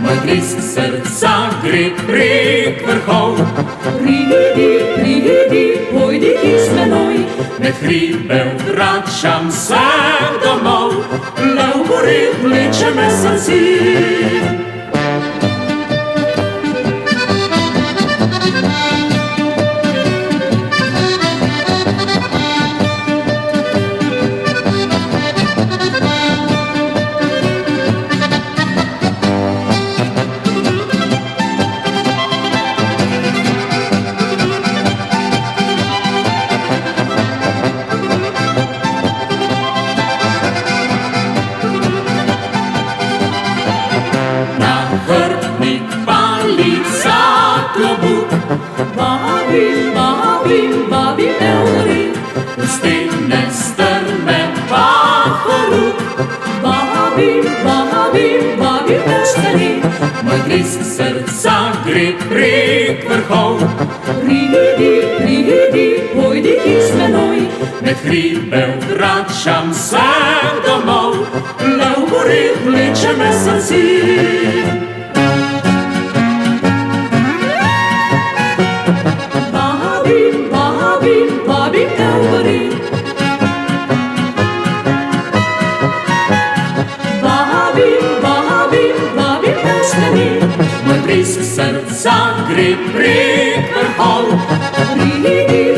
мой тріск серця гриб верхов. Приди, пойди с мною, Над хрібем врачам се домов, на гори плечеме сърці. Бабі Елрі, Пусти не стерме пахору, бабі Елрі, мой тріск серця гриб верхов. Приди, пойди с мною, Над хрібем врачам се домов, на гори плечеме сърці. Бабі Елрі, бабі Елрі, Мой тріск серця гриб верхов. Приди,